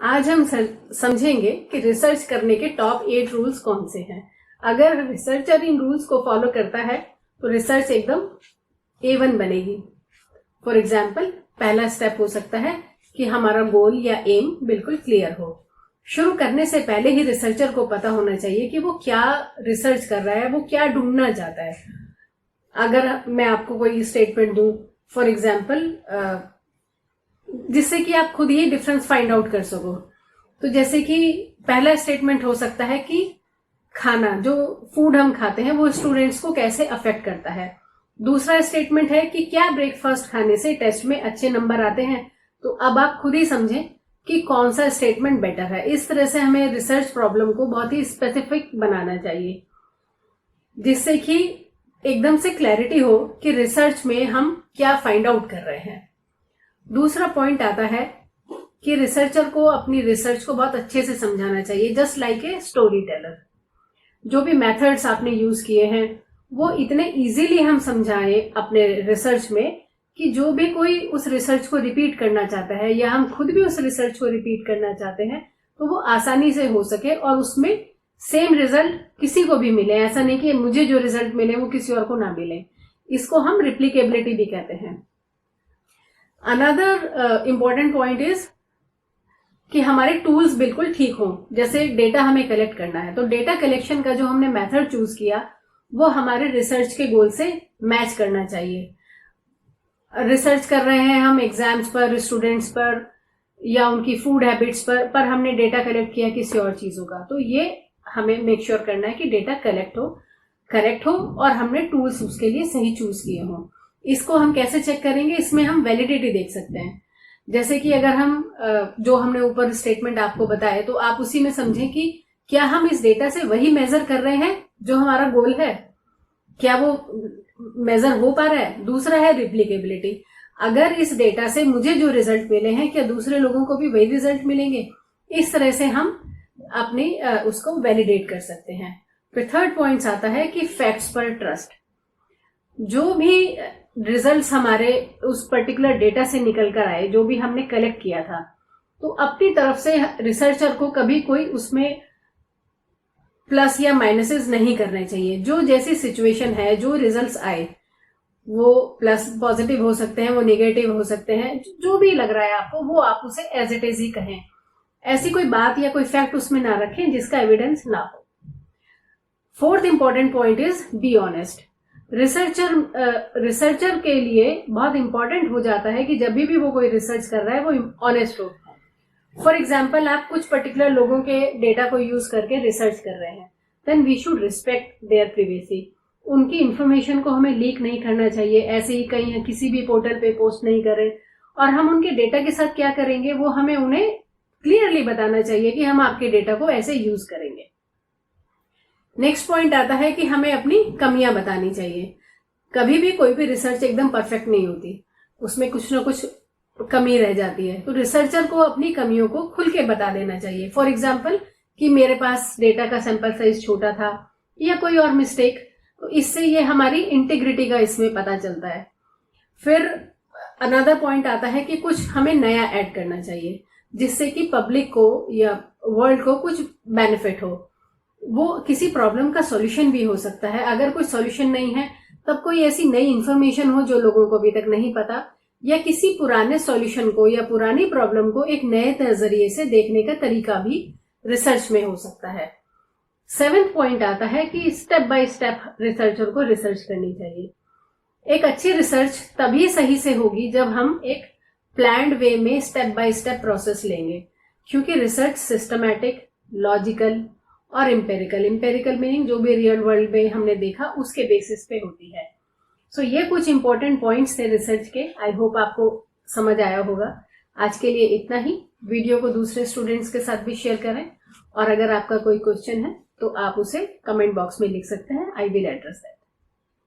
आज हम समझेंगे कि रिसर्च करने के टॉप 8 रूल्स कौन से हैं। अगर रिसर्चर इन रूल्स को फॉलो करता है तो रिसर्च एकदम A1 बनेगी। फॉर एग्जाम्पल, पहला स्टेप हो सकता है कि हमारा गोल या एम बिल्कुल क्लियर हो। शुरू करने से पहले ही रिसर्चर को पता होना चाहिए कि वो क्या रिसर्च कर रहा है, वो क्या ढूंढना चाहता है। अगर मैं आपको कोई स्टेटमेंट दूं फॉर एग्जाम्पल, जिससे कि आप खुद ही डिफरेंस फाइंड आउट कर सको, तो जैसे कि पहला स्टेटमेंट हो सकता है कि खाना, जो फूड हम खाते हैं वो स्टूडेंट्स को कैसे अफेक्ट करता है। दूसरा स्टेटमेंट है कि क्या ब्रेकफास्ट खाने से टेस्ट में अच्छे नंबर आते हैं। तो अब आप खुद ही समझें कि कौन सा स्टेटमेंट बेटर है। इस तरह से हमें रिसर्च प्रॉब्लम को बहुत ही स्पेसिफिक बनाना चाहिए, जिससे कि एकदम से क्लैरिटी हो कि रिसर्च में हम क्या फाइंड आउट कर रहे हैं। दूसरा पॉइंट आता है कि रिसर्चर को अपनी रिसर्च को बहुत अच्छे से समझाना चाहिए, just like a story teller. जो भी मेथड्स आपने यूज किए हैं वो इतने इजीली हम समझाएं अपने रिसर्च में कि जो भी कोई उस रिसर्च को रिपीट करना चाहता है या हम खुद भी उस रिसर्च को रिपीट करना चाहते हैं तो वो आसानी से हो सके और उसमें सेम रिजल्ट किसी को भी मिले। ऐसा नहीं कि मुझे जो रिजल्ट मिले वो किसी और को ना मिले। इसको हम रिप्लिकेबिलिटी भी कहते हैं। अनदर इम्पॉर्टेंट पॉइंट इज कि हमारे टूल्स बिल्कुल ठीक हों। जैसे डेटा हमें कलेक्ट करना है तो डेटा कलेक्शन का जो हमने मेथड चूज किया वो हमारे रिसर्च के गोल से मैच करना चाहिए। रिसर्च कर रहे हैं हम एग्जाम्स पर, स्टूडेंट्स पर या उनकी फूड हैबिट्स पर हमने डेटा कलेक्ट किया किसी और चीजों का, तो ये हमें मेक श्योर करना है कि डेटा करेक्ट हो और हमने टूल्स उसके लिए सही चूज किए हों। इसको हम कैसे चेक करेंगे? इसमें हम वैलिडिटी देख सकते हैं। जैसे कि अगर हम जो हमने ऊपर स्टेटमेंट आपको बताए तो आप उसी में समझें कि क्या हम इस डेटा से वही मेजर कर रहे हैं जो हमारा गोल है, क्या वो मेजर हो पा रहा है। दूसरा है रिप्लिकेबिलिटी। अगर इस डेटा से मुझे जो रिजल्ट मिले हैं क्या दूसरे लोगों को भी वही रिजल्ट मिलेंगे। इस तरह से हम अपनी उसको वैलिडेट कर सकते हैं। फिर थर्ड पॉइंट आता है कि फैक्ट्स पर ट्रस्ट। जो भी रिजल्ट्स हमारे उस पर्टिकुलर डेटा से निकल कर आए, जो भी हमने कलेक्ट किया था, तो अपनी तरफ से रिसर्चर को कभी कोई उसमें प्लस या माइनसेस नहीं करने चाहिए। जो जैसी सिचुएशन है, जो रिजल्ट्स आए वो प्लस पॉजिटिव हो सकते हैं, वो नेगेटिव हो सकते हैं, जो भी लग रहा है आपको वो आप उसे एज इट इज ही कहें। ऐसी कोई बात या कोई फैक्ट उसमें ना रखें जिसका एविडेंस ना हो। Fourth important point is be honest. Researcher के लिए बहुत इंपॉर्टेंट हो जाता है कि जब भी वो कोई रिसर्च कर रहा है वो ऑनेस्ट हो। फॉर एग्जाम्पल, आप कुछ पर्टिकुलर लोगों के डेटा को यूज करके रिसर्च कर रहे हैं, then we should respect their privacy. उनकी इंफॉर्मेशन को हमें लीक नहीं करना चाहिए, ऐसे ही कहीं किसी भी पोर्टल पे पोस्ट नहीं करें। और हम उनके डेटा के साथ क्या करेंगे वो हमें उन्हें क्लियरली बताना चाहिए कि हम आपके डेटा को ऐसे यूज करेंगे। नेक्स्ट पॉइंट आता है कि हमें अपनी कमियां बतानी चाहिए। कभी भी कोई भी रिसर्च एकदम परफेक्ट नहीं होती, उसमें कुछ ना कुछ कमी रह जाती है। तो रिसर्चर को अपनी कमियों को खुल के बता देना चाहिए। फॉर एग्जाम्पल कि मेरे पास डेटा का सैंपल साइज छोटा था या कोई और मिस्टेक, तो इससे ये हमारी इंटीग्रिटी का इसमें पता चलता है। फिर अनदर पॉइंट आता है कि कुछ हमें नया ऐड करना चाहिए जिससे कि पब्लिक को या वर्ल्ड को कुछ बेनिफिट हो। वो किसी प्रॉब्लम का सॉल्यूशन भी हो सकता है। अगर कोई सॉल्यूशन नहीं है तब कोई ऐसी नई इंफॉर्मेशन हो जो लोगों को अभी तक नहीं पता, या किसी पुराने सॉल्यूशन को या पुरानी प्रॉब्लम को एक नए नजरिए से देखने का तरीका भी रिसर्च में हो सकता है। 7th पॉइंट आता है कि स्टेप बाय स्टेप रिसर्चर को रिसर्च करनी चाहिए। एक अच्छी रिसर्च तभी सही से होगी जब हम एक प्लान्ड वे में स्टेप बाय स्टेप प्रोसेस लेंगे, क्योंकि रिसर्च सिस्टमैटिक, लॉजिकल और एम्पेरिकल मीनिंग जो भी रियल वर्ल्ड में हमने देखा उसके बेसिस पे होती है। सो ये कुछ इंपॉर्टेंट पॉइंट्स थे रिसर्च के। आई होप आपको समझ आया होगा। आज के लिए इतना ही। वीडियो को दूसरे स्टूडेंट्स के साथ भी शेयर करें और अगर आपका कोई क्वेश्चन है तो आप उसे कमेंट बॉक्स में लिख सकते हैं। I will address that.